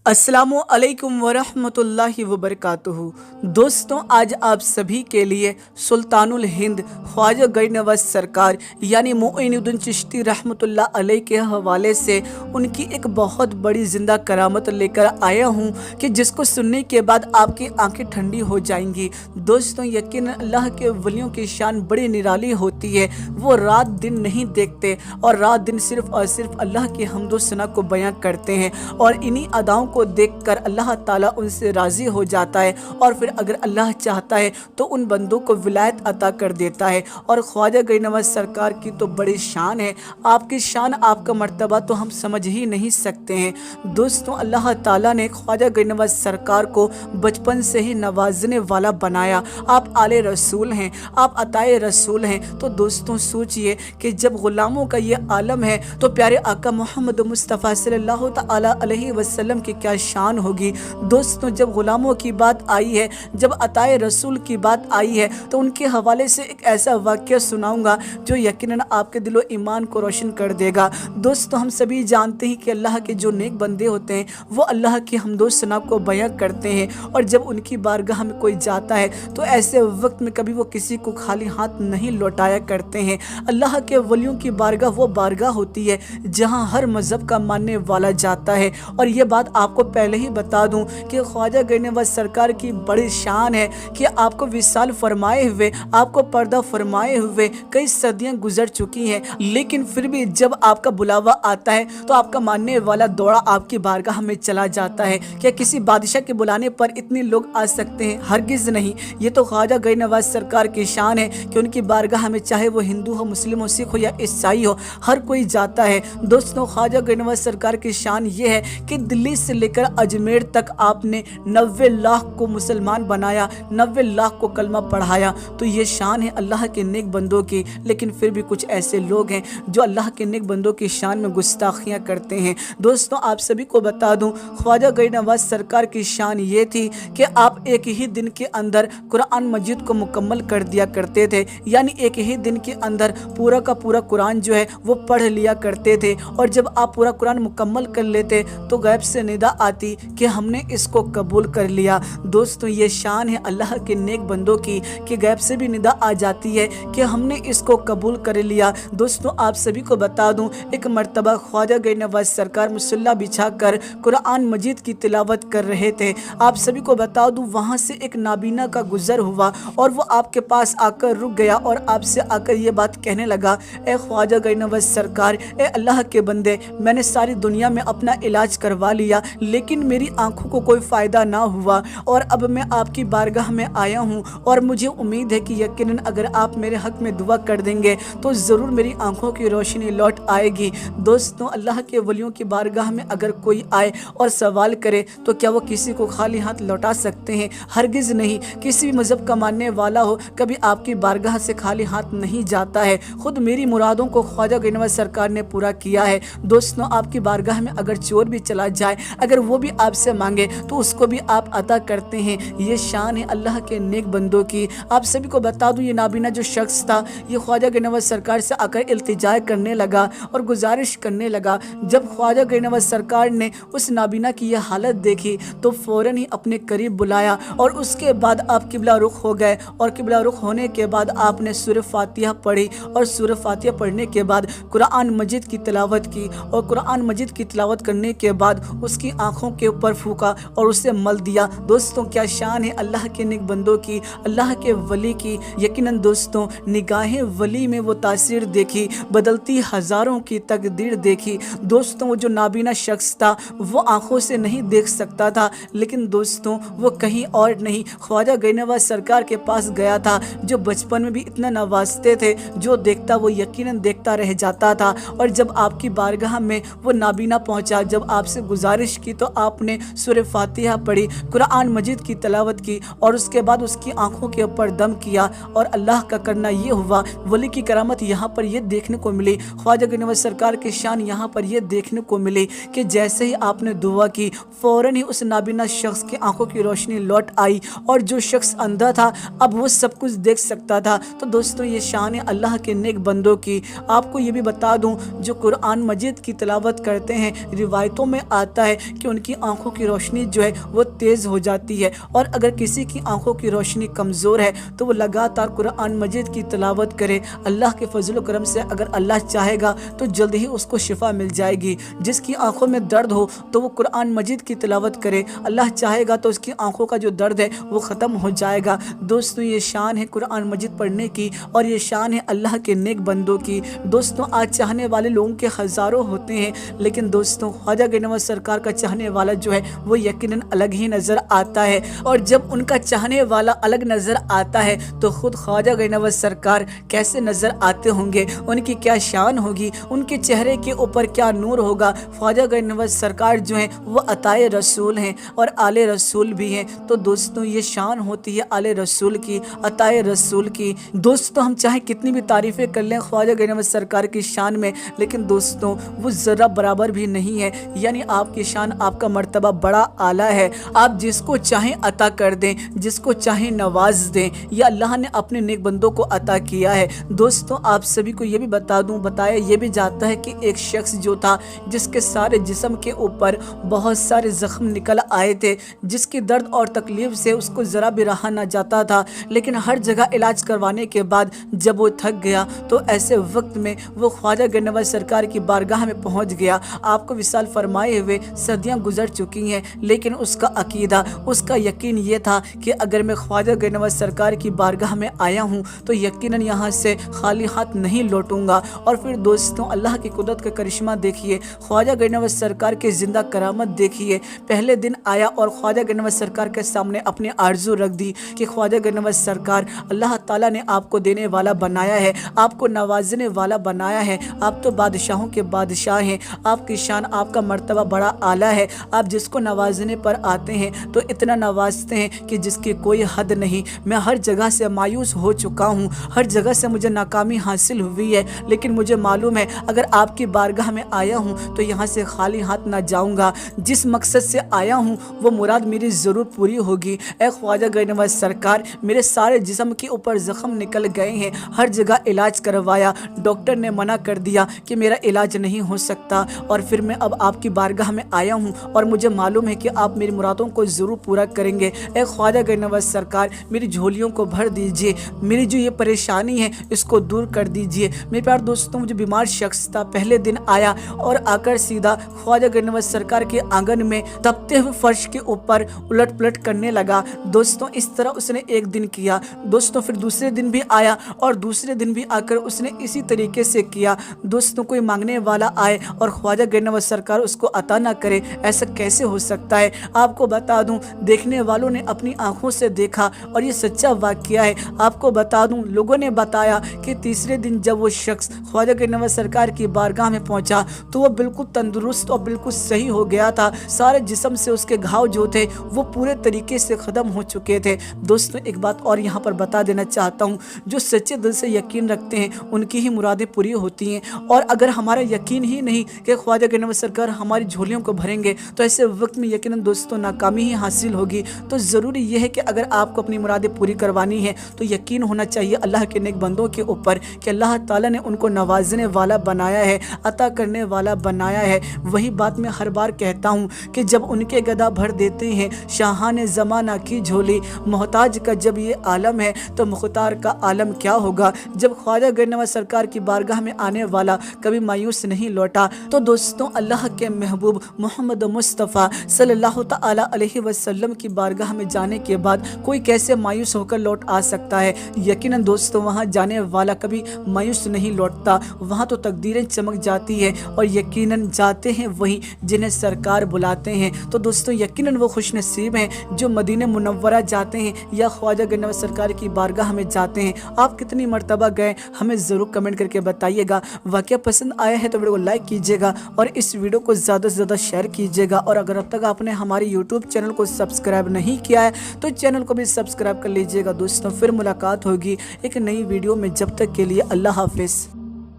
अस्सलामुअलैकुम वरहमतुल्लाहि वबरकातुहू। दोस्तों, आज आप सभी के लिए सुल्तानुल हिंद ख्वाजा गरीब नवाज सरकार यानी मोइनुद्दीन चिश्ती रहमतुल्लाह अलैह के हवाले से उनकी एक बहुत बड़ी ज़िंदा करामत लेकर आया हूँ कि जिसको सुनने के बाद आपकी आंखें ठंडी हो जाएंगी। दोस्तों, यकीन अल्लाह के वलियों की शान बड़ी निराली होती है। वो रात दिन नहीं देखते और रात दिन सिर्फ़ और सिर्फ अल्लाह की हम्दो सना को बयां करते हैं और इन्हीं अदाओं को देखकर अल्लाह ताला उनसे राज़ी हो जाता है और फिर अगर अल्लाह चाहता है तो उन बंदों को विलायत अता कर देता है। और ख्वाजा गरीब नवाज सरकार की तो बड़ी शान है, आपकी शान आपका मर्तबा तो हम समझ ही नहीं सकते हैं। दोस्तों, अल्लाह ताला ने ख्वाजा गरीब नवाज सरकार को बचपन से ही नवाजने वाला बनाया। आप आले रसूल हैं, आप अताए रसूल हैं। तो दोस्तों सोचिए कि जब ग़ुलामों का ये आलम है तो प्यारे आका मोहम्मद मुस्तफ़ा सल्लल्लाहु तआला अलैहि वसल्लम की क्या शान होगी। दोस्तों, जब ग़ुलामों की बात आई है, जब अताए रसूल की बात आई है तो उनके हवाले से एक ऐसा वाक़या सुनाऊंगा जो यकीनन आपके दिलो ईमान को रोशन कर देगा। दोस्तों, हम सभी जानते हैं कि अल्लाह के जो नेक बंदे होते हैं वो अल्लाह की हम्दो सना को बयां करते हैं और जब उनकी बारगाह में कोई जाता है तो ऐसे वक्त में कभी वो किसी को खाली हाथ नहीं लौटाया करते हैं। अल्लाह के वलियों की बारगाह वो बारगाह होती है जहाँ हर मज़हब का मानने वाला जाता है। और ये बात आपको पहले ही बता दूं कि ख्वाजा गरीब नवाज सरकार की बड़ी शान है कि आपको विसाल फरमाए हुए, आपको पर्दा फरमाए हुए कई सदियां गुजर चुकी हैं, लेकिन फिर भी जब आपका बुलावा आता है तो आपका मानने वाला दौड़ा आपकी बारगाह में चला जाता है। क्या किसी बादशाह के बुलाने पर इतने लोग आ सकते हैं? हरगिज़ नहीं। ये तो ख्वाजा गरीब नवाज सरकार की शान है कि उनकी बारगाह में चाहे वो हिंदू हो, मुस्लिम हो, सिख हो या ईसाई हो, हर कोई जाता है। दोस्तों, ख्वाजा गरीब नवाज सरकार की शान ये है कि दिल्ली से लेकर अजमेर तक आपने 90 लाख को मुसलमान बनाया, 90 लाख को कलमा पढ़ाया। तो ये शान है अल्लाह के नेक बंदों की। लेकिन फिर भी कुछ ऐसे लोग हैं जो अल्लाह के नेक बंदों की शान में गुस्ताखियाँ करते हैं। दोस्तों, आप सभी को बता दूं, ख्वाजा गरीब नवाज सरकार की शान ये थी कि आप एक ही दिन के अंदर कुरान मजीद को मुकम्मल कर दिया करते थे। यानी एक ही दिन के अंदर पूरा का पूरा कुरान जो है वो पढ़ लिया करते थे। और जब आप पूरा कुरान मुकम्मल कर लेते तो गैब से निदा आती कि हमने इसको कबूल कर लिया। दोस्तों, ये शान है अल्लाह के नेक बंदों की कि गैब से भी निदा आ जाती है कि हमने इसको कबूल कर लिया। दोस्तों, आप सभी को बता दूं, एक मर्तबा ख्वाजा गरीब नवाज सरकार मुसल्ला बिछाकर कुरान मजीद की तिलावत कर रहे थे। आप सभी को बता दूं, वहाँ से एक नाबीना का गुजर हुआ और वो आपके पास आकर रुक गया और आपसे आकर ये बात कहने लगा, ए ख्वाजा गरीब नवाज सरकार, ए अल्लाह के बंदे, मैंने सारी दुनिया में अपना इलाज करवा लिया लेकिन मेरी आंखों को कोई फ़ायदा ना हुआ और अब मैं आपकी बारगाह में आया हूँ और मुझे उम्मीद है कि यकीनन अगर आप मेरे हक़ में दुआ कर देंगे तो ज़रूर मेरी आंखों की रोशनी लौट आएगी। दोस्तों, अल्लाह के वलियों की बारगाह में अगर कोई आए और सवाल करे तो क्या वो किसी को खाली हाथ लौटा सकते हैं? हरगिज़ नहीं। किसी भी मज़हब का मानने वाला हो कभी आपकी बारगाह से खाली हाथ नहीं जाता है। खुद मेरी मुरादों को ख्वाजा गरीब नवाज सरकार ने पूरा किया है। दोस्तों, आपकी बारगाह में अगर चोर भी चला जाए, अगर वो भी आपसे मांगे तो उसको भी आप अता करते हैं। ये शान है अल्लाह के नेक बंदों की। आप सभी को बता दूं, ये नाबीना जो शख्स था ये ख्वाजा गरीब नवाज सरकार से आकर इल्तिजा करने लगा और गुजारिश करने लगा। जब ख्वाजा गरीब नवाज सरकार ने उस नाबीना की ये हालत देखी तो फ़ौरन ही अपने करीब बुलाया और उसके बाद आप किबला रुख हो गए और किबला रुख होने के बाद आपने सूरह फातिहा पढ़ी और सूरह फातिहा पढ़ने के बाद कुरान मजीद की तिलावत की और कुरान मजीद की तिलावत करने के बाद उसकी आँखों के ऊपर फूका और उसे मल दिया। दोस्तों, क्या शान है अल्लाह के नेक बंदों की, अल्लाह के वली की। यकीनन दोस्तों, निगाहें वली में वो तासीर देखी, बदलती हज़ारों की तकदीर देखी। दोस्तों, वो जो नाबीना शख्स था वो आँखों से नहीं देख सकता था, लेकिन दोस्तों वो कहीं और नहीं ख्वाजा गरीब नवाज सरकार के पास गया था जो बचपन में भी इतना नवाजते थे, जो देखता वो यकीनन देखता रह जाता था। और जब आपकी बारगाह में वो नाबीना पहुँचा, जब आपसे गुजारिश की तो आपने सूरह फातिहा पढ़ी, कुरान मजीद की तिलावत की और उसके बाद उसकी आंखों के ऊपर दम किया। और अल्लाह का करना ये हुआ, वली की करामत यहाँ पर ये देखने को मिली, ख्वाजा गरीब नवाज सरकार की शान यहाँ पर ये देखने को मिली कि जैसे ही आपने दुआ की फ़ौरन ही उस नाबीना शख्स की आंखों की रोशनी लौट आई और जो शख्स अंधा था अब वो सब कुछ देख सकता था। तो दोस्तों, ये शान है अल्लाह के नेक बंदों की। आपको ये भी बता दूँ, जो कुरान मजीद की तिलावत करते हैं, रिवायतों में आता है کہ ان کی آنکھوں کی روشنی جو ہے وہ تیز ہو جاتی ہے، اور اگر کسی کی آنکھوں کی روشنی کمزور ہے تو وہ لگاتار قرآن مجید کی تلاوت کرے، اللہ کے فضل و کرم سے اگر اللہ چاہے گا تو جلد ہی اس کو شفا مل جائے گی۔ جس کی آنکھوں میں درد ہو تو وہ قرآن مجید کی تلاوت کرے، اللہ چاہے گا تو اس کی آنکھوں کا جو درد ہے وہ ختم ہو جائے گا۔ دوستوں یہ شان ہے قرآن مجید پڑھنے کی، اور یہ شان ہے اللہ کے نیک بندوں کی۔ دوستوں آج چاہنے والے لوگوں کے ہزاروں ہوتے ہیں، لیکن دوستوں خواجہ گنج نواز سرکار کا چاہنے والا جو ہے وہ یقیناً الگ ہی نظر آتا ہے، اور جب ان کا چاہنے والا الگ نظر آتا ہے تو خود خواجہ گنج نواز سرکار کیسے نظر آتے ہوں گے، ان کی کیا شان ہوگی، ان کے چہرے کے اوپر کیا نور ہوگا۔ خواجہ گنج نواز سرکار جو ہیں وہ عطائے رسول ہیں اور آل رسول بھی ہیں، تو دوستوں یہ شان ہوتی ہے آل رسول کی، عطائے رسول کی۔ دوستوں ہم چاہے کتنی بھی تعریفیں کر لیں خواجہ گنج نواز سرکار کی شان میں، لیکن دوستوں وہ ذرہ برابر بھی نہیں ہے، یعنی آپ کی شان، آپ کا مرتبہ بڑا اعلیٰ ہے۔ آپ جس کو چاہیں عطا کر دیں، جس کو چاہیں نواز دیں، یہ اللہ نے اپنے نیک بندوں کو عطا کیا ہے۔ دوستوں آپ سبھی کو یہ بھی بتایا یہ بھی جاتا ہے کہ ایک شخص جو تھا جس کے سارے جسم کے اوپر بہت سارے زخم نکل آئے تھے، جس کی درد اور تکلیف سے اس کو ذرا بھی رہا نہ جاتا تھا، لیکن ہر جگہ علاج کروانے کے بعد جب وہ تھک گیا تو ایسے وقت میں وہ خواجہ گنج نواز سرکار کی بارگاہ میں پہنچ گیا۔ آپ کو وصال فرمائے ہوئے صدیاں گزر چکی ہیں، لیکن اس کا عقیدہ، اس کا یقین یہ تھا کہ اگر میں خواجہ گنج نواز سرکار کی بارگاہ میں آیا ہوں تو یقیناً یہاں سے خالی ہاتھ نہیں لوٹوں گا۔ اور پھر دوستوں اللہ کی قدرت کا کرشمہ دیکھیے، خواجہ گنج نواز سرکار کے زندہ کرامت دیکھیے۔ پہلے دن آیا اور خواجہ گنج نواز سرکار کے سامنے اپنی آرزو رکھ دی کہ خواجہ گنج نواز سرکار، اللہ تعالیٰ نے آپ کو دینے والا بنایا ہے، آپ کو نوازنے والا بنایا ہے، آپ تو بادشاہوں کے بادشاہ ہیں، آپ کی شان، آپ کا مرتبہ بڑا اعلیٰ ہے، آپ جس کو نوازنے پر آتے ہیں تو اتنا نوازتے ہیں کہ جس کی کوئی حد نہیں۔ میں ہر جگہ سے مایوس ہو چکا ہوں، ہر جگہ سے مجھے ناکامی حاصل ہوئی ہے، لیکن مجھے معلوم ہے اگر آپ کی بارگاہ میں آیا ہوں تو یہاں سے خالی ہاتھ نہ جاؤں گا، جس مقصد سے آیا ہوں وہ مراد میری ضرور پوری ہوگی۔ اے خواجہ گنج نواز سرکار، میرے سارے جسم کے اوپر زخم نکل گئے ہیں، ہر جگہ علاج کروایا، ڈاکٹر نے منع کر دیا کہ میرا علاج نہیں ہو سکتا، اور پھر میں اب آپ کی بارگاہ میں آیا ہوں اور مجھے معلوم ہے کہ آپ میری مرادوں کو ضرور پورا کریں گے۔ اے خواجہ گنج نواز سرکار، میری جھولیوں کو بھر دیجئے، میری جو یہ پریشانی ہے اس کو دور کر دیجئے۔ میرے پیارے دوستوں جو بیمار شخص تھا پہلے دن آیا اور آ کر سیدھا خواجہ گنج نواز سرکار کے آنگن میں تپتے ہوئے فرش کے اوپر الٹ پلٹ کرنے لگا۔ دوستوں اس طرح اس نے ایک دن کیا۔ دوستوں پھر دوسرے دن بھی آیا اور دوسرے دن بھی آ کر اس نے اسی طریقے سے کیا۔ دوستوں کوئی مانگنے والا آئے اور خواجہ گنج نواز سرکار اس کو عطا نہ کرے، ایسا کیسے ہو سکتا ہے؟ آپ کو بتا دوں دیکھنے والوں نے اپنی آنکھوں سے دیکھا اور یہ سچا واقعہ ہے۔ آپ کو بتا دوں لوگوں نے بتایا کہ تیسرے دن جب وہ شخص خواجہ گنج نواز سرکار کی بارگاہ میں پہنچا تو وہ بالکل تندرست اور بالکل صحیح ہو گیا تھا، سارے جسم سے اس کے گھاؤ جو تھے وہ پورے طریقے سے ختم ہو چکے تھے۔ دوستوں ایک بات اور یہاں پر بتا دینا چاہتا ہوں، جو سچے دل سے یقین رکھتے ہیں ان کی ہی مرادیں پوری ہوتی ہیں، اور اگر ہمارا یقین ہی نہیں کہ خواجہ گنج نواز سرکار ہماری جھولیوں کو بھریں گے تو ایسے وقت میں یقیناً دوستوں ناکامی ہی حاصل ہوگی۔ تو ضروری یہ ہے کہ اگر آپ کو اپنی مرادیں پوری کروانی ہیں تو یقین ہونا چاہیے اللہ کے نیک بندوں کے اوپر کہ اللہ تعالیٰ نے ان کو نوازنے والا بنایا ہے، عطا کرنے والا بنایا ہے۔ وہی بات میں ہر بار کہتا ہوں کہ جب ان کے گدا بھر دیتے ہیں شاہان زمانہ کی جھولی، محتاج کا جب یہ عالم ہے تو مختار کا عالم کیا ہوگا۔ جب خواجہ گنج نواز سرکار کی بارگاہ میں آنے والا کبھی مایوس نہیں لوٹا، تو دوستوں اللہ کے محبوب محمد مصطفیٰ صلی اللہ تعالی علیہ وسلم کی بارگاہ میں جانے کے بعد کوئی کیسے مایوس ہو کر لوٹ آ سکتا ہے؟ یقیناً دوستوں وہاں جانے والا کبھی مایوس نہیں لوٹتا، وہاں تو تقدیریں چمک جاتی ہے اور یقیناً جاتے ہیں وہی جنہیں سرکار بلاتے ہیں۔ تو دوستوں یقیناً وہ خوش نصیب ہیں جو مدینہ منورہ جاتے ہیں یا خواجہ گنج نواز سرکار کی بارگاہ میں جاتے ہیں۔ آپ کتنی مرتبہ گئے ہمیں ضرور کمنٹ کر کے بتائیے گا۔ واقعہ پسند آیا ہے تو ویڈیو کو لائک کیجیے گا اور اس ویڈیو کو زیادہ سے زیادہ شیئر کیجیے گا، اور اگر اب تک آپ نے ہماری یوٹیوب چینل کو سبسکرائب نہیں کیا ہے تو چینل کو بھی سبسکرائب کر لیجیے گا۔ دوستوں پھر ملاقات ہوگی ایک نئی ویڈیو میں، جب تک کے لیے اللہ حافظ۔